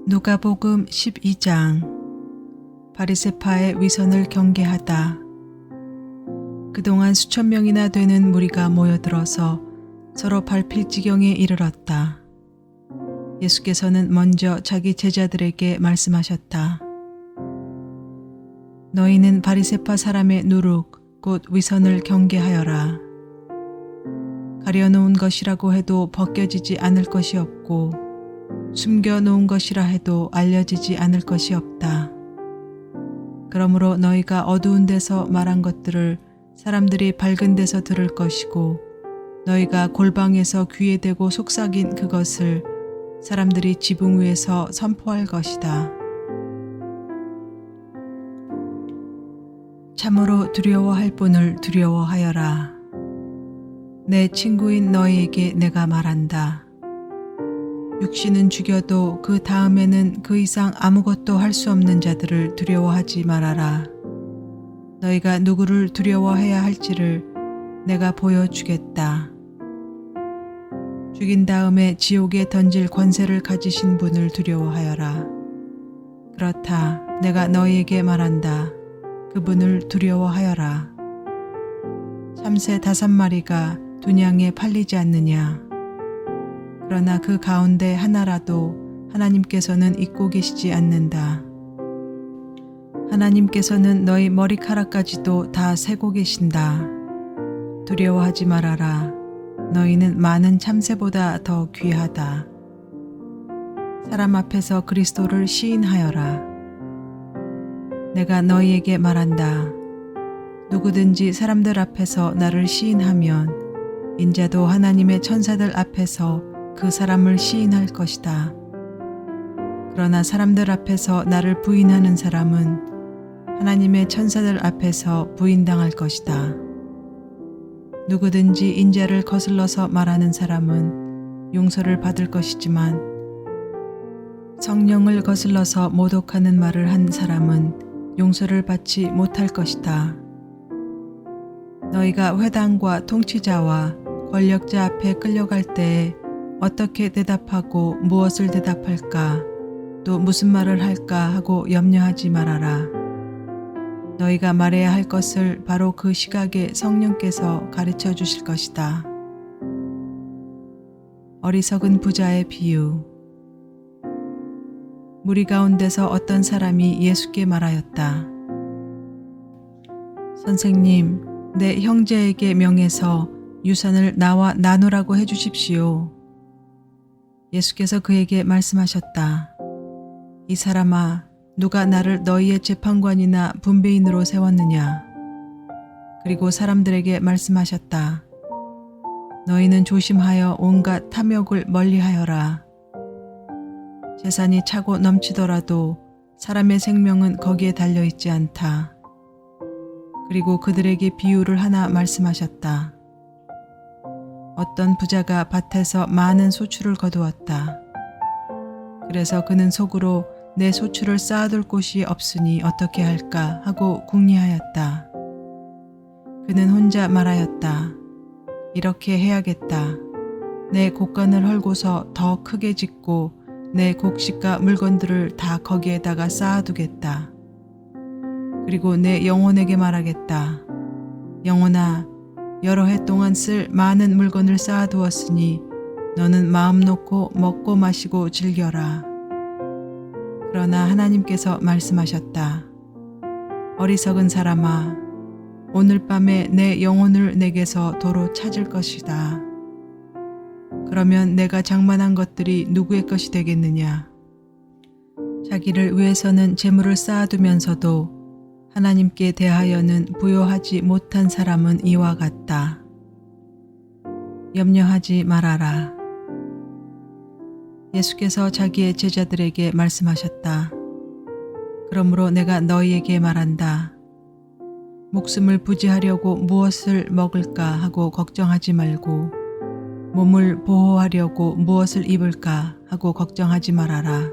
누가복음 12장. 바리새파의 위선을 경계하다. 그동안 수천 명이나 되는 무리가 모여들어서 서로 밟힐 지경에 이르렀다. 예수께서는 먼저 자기 제자들에게 말씀하셨다. 너희는 바리새파 사람의 누룩 곧 위선을 경계하여라. 가려놓은 것이라고 해도 벗겨지지 않을 것이 없고 숨겨놓은 것이라 해도 알려지지 않을 것이 없다. 그러므로 너희가 어두운 데서 말한 것들을 사람들이 밝은 데서 들을 것이고 너희가 골방에서 귀에 대고 속삭인 그것을 사람들이 지붕 위에서 선포할 것이다. 참으로 두려워할 분을 두려워하여라. 내 친구인 너희에게 내가 말한다. 육신은 죽여도 그 다음에는 그 이상 아무것도 할 수 없는 자들을 두려워하지 말아라. 너희가 누구를 두려워해야 할지를 내가 보여주겠다. 죽인 다음에 지옥에 던질 권세를 가지신 분을 두려워하여라. 그렇다. 내가 너희에게 말한다. 그분을 두려워하여라. 참새 5마리가 두냥에 팔리지 않느냐. 그러나 그 가운데 하나라도 하나님께서는 잊고 계시지 않는다. 하나님께서는 너희 머리카락까지도 다 세고 계신다. 두려워하지 말아라. 너희는 많은 참새보다 더 귀하다. 사람 앞에서 그리스도를 시인하여라. 내가 너희에게 말한다. 누구든지 사람들 앞에서 나를 시인하면 인자도 하나님의 천사들 앞에서 그 사람을 시인할 것이다. 그러나 사람들 앞에서 나를 부인하는 사람은 하나님의 천사들 앞에서 부인당할 것이다. 누구든지 인자를 거슬러서 말하는 사람은 용서를 받을 것이지만 성령을 거슬러서 모독하는 말을 한 사람은 용서를 받지 못할 것이다. 너희가 회당과 통치자와 권력자 앞에 끌려갈 때에 어떻게 대답하고 무엇을 대답할까 또 무슨 말을 할까 하고 염려하지 말아라. 너희가 말해야 할 것을 바로 그 시각에 성령께서 가르쳐 주실 것이다. 어리석은 부자의 비유. 무리 가운데서 어떤 사람이 예수께 말하였다. 선생님, 내 형제에게 명해서 유산을 나와 나누라고 해주십시오. 예수께서 그에게 말씀하셨다. 이 사람아, 누가 나를 너희의 재판관이나 분배인으로 세웠느냐? 그리고 사람들에게 말씀하셨다. 너희는 조심하여 온갖 탐욕을 멀리하여라. 재산이 차고 넘치더라도 사람의 생명은 거기에 달려있지 않다. 그리고 그들에게 비유를 하나 말씀하셨다. 어떤 부자가 밭에서 많은 소출을 거두었다. 그래서 그는 속으로 내 소출을 쌓아둘 곳이 없으니 어떻게 할까 하고 궁리하였다. 그는 혼자 말하였다. 이렇게 해야겠다. 내 곡간을 헐고서 더 크게 짓고 내 곡식과 물건들을 다 거기에다가 쌓아두겠다. 그리고 내 영혼에게 말하겠다. 영혼아, 여러 해 동안 쓸 많은 물건을 쌓아두었으니 너는 마음 놓고 먹고 마시고 즐겨라. 그러나 하나님께서 말씀하셨다. 어리석은 사람아, 오늘 밤에 내 영혼을 내게서 도로 찾을 것이다. 그러면 내가 장만한 것들이 누구의 것이 되겠느냐? 자기를 위해서는 재물을 쌓아두면서도 하나님께 대하여는 부요하지 못한 사람은 이와 같다. 염려하지 말아라. 예수께서 자기의 제자들에게 말씀하셨다. 그러므로 내가 너희에게 말한다. 목숨을 부지하려고 무엇을 먹을까 하고 걱정하지 말고 몸을 보호하려고 무엇을 입을까 하고 걱정하지 말아라.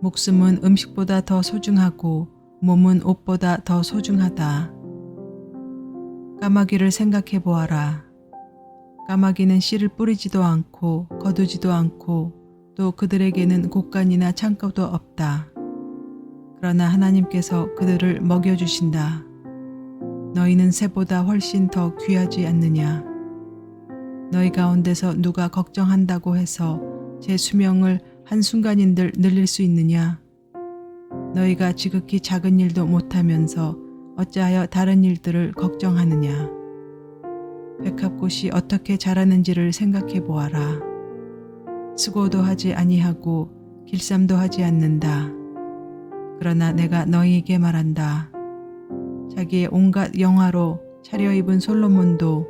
목숨은 음식보다 더 소중하고 몸은 옷보다 더 소중하다. 까마귀를 생각해 보아라. 까마귀는 씨를 뿌리지도 않고 거두지도 않고 또 그들에게는 곳간이나 창고도 없다. 그러나 하나님께서 그들을 먹여주신다. 너희는 새보다 훨씬 더 귀하지 않느냐. 너희 가운데서 누가 걱정한다고 해서 제 수명을 한순간인들 늘릴 수 있느냐. 너희가 지극히 작은 일도 못하면서 어찌하여 다른 일들을 걱정하느냐. 백합꽃이 어떻게 자라는지를 생각해 보아라. 수고도 하지 아니하고 길쌈도 하지 않는다. 그러나 내가 너희에게 말한다. 자기의 온갖 영화로 차려입은 솔로몬도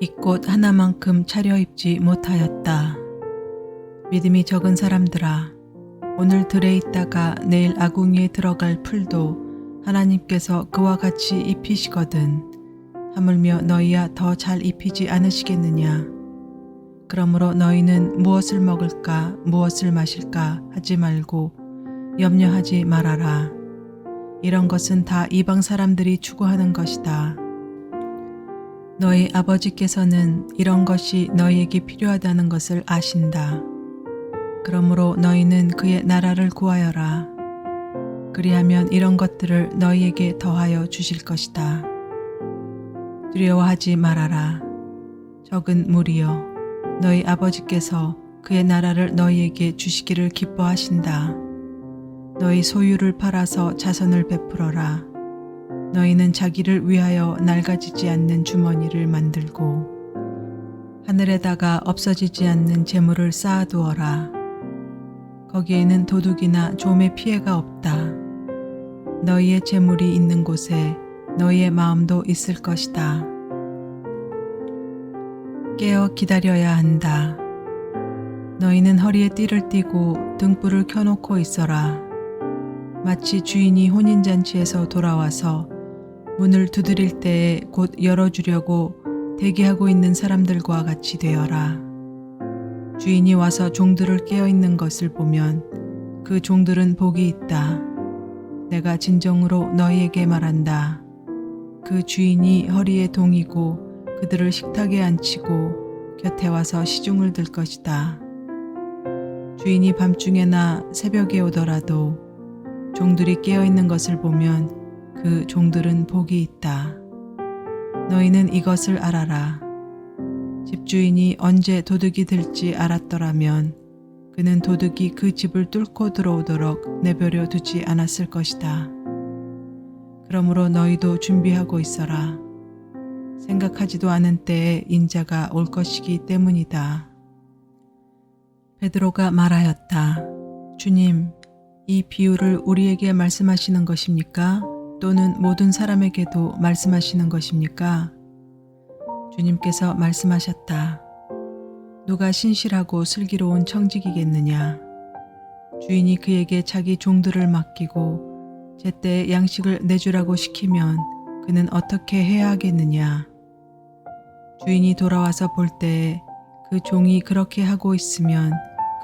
이 꽃 하나만큼 차려입지 못하였다. 믿음이 적은 사람들아, 오늘 들에 있다가 내일 아궁이에 들어갈 풀도 하나님께서 그와 같이 입히시거든 하물며 너희야 더 잘 입히지 않으시겠느냐. 그러므로 너희는 무엇을 먹을까 무엇을 마실까 하지 말고 염려하지 말아라. 이런 것은 다 이방 사람들이 추구하는 것이다. 너희 아버지께서는 이런 것이 너희에게 필요하다는 것을 아신다. 그러므로 너희는 그의 나라를 구하여라. 그리하면 이런 것들을 너희에게 더하여 주실 것이다. 두려워하지 말아라. 적은 무리여, 너희 아버지께서 그의 나라를 너희에게 주시기를 기뻐하신다. 너희 소유를 팔아서 자선을 베풀어라. 너희는 자기를 위하여 낡아지지 않는 주머니를 만들고 하늘에다가 없어지지 않는 재물을 쌓아두어라. 거기에는 도둑이나 좀의 피해가 없다. 너희의 재물이 있는 곳에 너희의 마음도 있을 것이다. 깨어 기다려야 한다. 너희는 허리에 띠를 띠고 등불을 켜놓고 있어라. 마치 주인이 혼인잔치에서 돌아와서 문을 두드릴 때에 곧 열어주려고 대기하고 있는 사람들과 같이 되어라. 주인이 와서 종들을 깨어있는 것을 보면 그 종들은 복이 있다. 내가 진정으로 너희에게 말한다. 그 주인이 허리에 동이고 그들을 식탁에 앉히고 곁에 와서 시중을 들 것이다. 주인이 밤중에나 새벽에 오더라도 종들이 깨어있는 것을 보면 그 종들은 복이 있다. 너희는 이것을 알아라. 집주인이 언제 도둑이 들지 알았더라면 그는 도둑이 그 집을 뚫고 들어오도록 내버려 두지 않았을 것이다. 그러므로 너희도 준비하고 있어라. 생각하지도 않은 때에 인자가 올 것이기 때문이다. 베드로가 말하였다. 주님, 이 비유를 우리에게 말씀하시는 것입니까? 또는 모든 사람에게도 말씀하시는 것입니까? 주님께서 말씀하셨다. 누가 신실하고 슬기로운 청직이겠느냐? 주인이 그에게 자기 종들을 맡기고 제때에 양식을 내주라고 시키면 그는 어떻게 해야 하겠느냐? 주인이 돌아와서 볼 때에 그 종이 그렇게 하고 있으면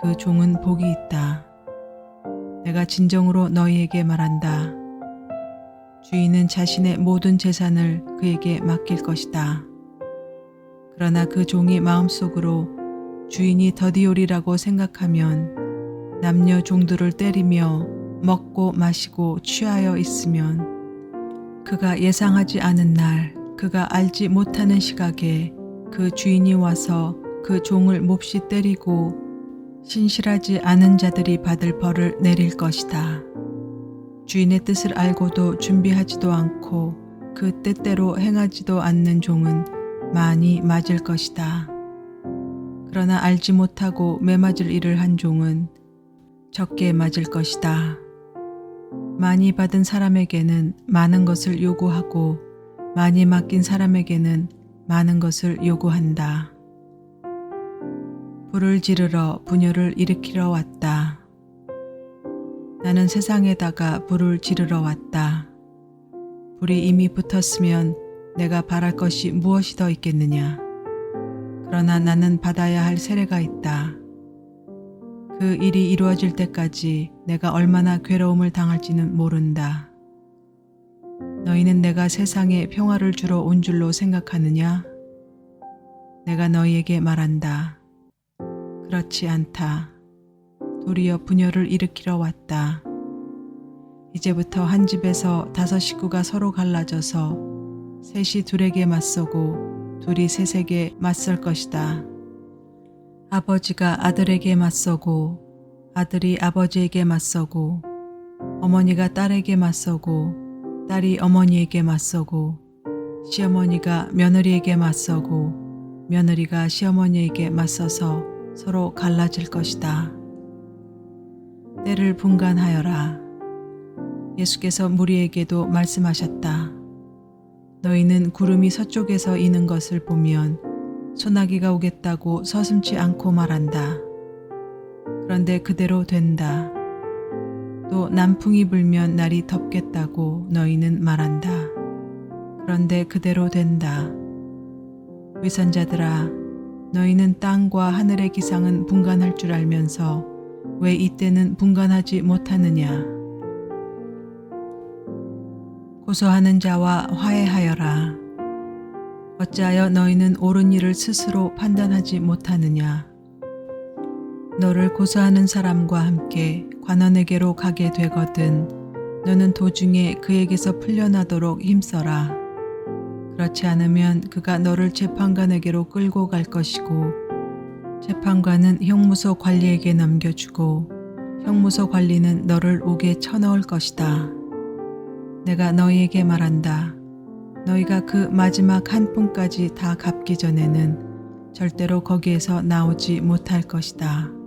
그 종은 복이 있다. 내가 진정으로 너희에게 말한다. 주인은 자신의 모든 재산을 그에게 맡길 것이다. 그러나 그 종이 마음속으로 주인이 더디오리라고 생각하면 남녀 종들을 때리며 먹고 마시고 취하여 있으면 그가 예상하지 않은 날, 그가 알지 못하는 시각에 그 주인이 와서 그 종을 몹시 때리고 신실하지 않은 자들이 받을 벌을 내릴 것이다. 주인의 뜻을 알고도 준비하지도 않고 그 뜻대로 행하지도 않는 종은 많이 맞을 것이다. 그러나 알지 못하고 매맞을 일을 한 종은 적게 맞을 것이다. 많이 받은 사람에게는 많은 것을 요구하고 많이 맡긴 사람에게는 많은 것을 요구한다. 불을 지르러 분열을 일으키러 왔다. 나는 세상에다가 불을 지르러 왔다. 불이 이미 붙었으면 내가 바랄 것이 무엇이 더 있겠느냐. 그러나 나는 받아야 할 세례가 있다. 그 일이 이루어질 때까지 내가 얼마나 괴로움을 당할지는 모른다. 너희는 내가 세상에 평화를 주러 온 줄로 생각하느냐? 내가 너희에게 말한다. 그렇지 않다. 도리어 분열을 일으키러 왔다. 이제부터 한 집에서 5 식구가 서로 갈라져서 셋이 둘에게 맞서고 둘이 셋에게 맞설 것이다. 아버지가 아들에게 맞서고 아들이 아버지에게 맞서고 어머니가 딸에게 맞서고 딸이 어머니에게 맞서고 시어머니가 며느리에게 맞서고 며느리가 시어머니에게 맞서서 서로 갈라질 것이다. 때를 분간하여라. 예수께서 무리에게도 말씀하셨다. 너희는 구름이 서쪽에서 이는 것을 보면 소나기가 오겠다고 서슴지 않고 말한다. 그런데 그대로 된다. 또 남풍이 불면 날이 덥겠다고 너희는 말한다. 그런데 그대로 된다. 위선자들아, 너희는 땅과 하늘의 기상은 분간할 줄 알면서 왜 이때는 분간하지 못하느냐. 고소하는 자와 화해하여라. 어찌하여 너희는 옳은 일을 스스로 판단하지 못하느냐. 너를 고소하는 사람과 함께 관원에게로 가게 되거든 너는 도중에 그에게서 풀려나도록 힘써라. 그렇지 않으면 그가 너를 재판관에게로 끌고 갈 것이고 재판관은 형무소 관리에게 넘겨주고 형무소 관리는 너를 옥에 쳐넣을 것이다. 내가 너희에게 말한다. 너희가 그 마지막 한 푼까지 다 갚기 전에는 절대로 거기에서 나오지 못할 것이다.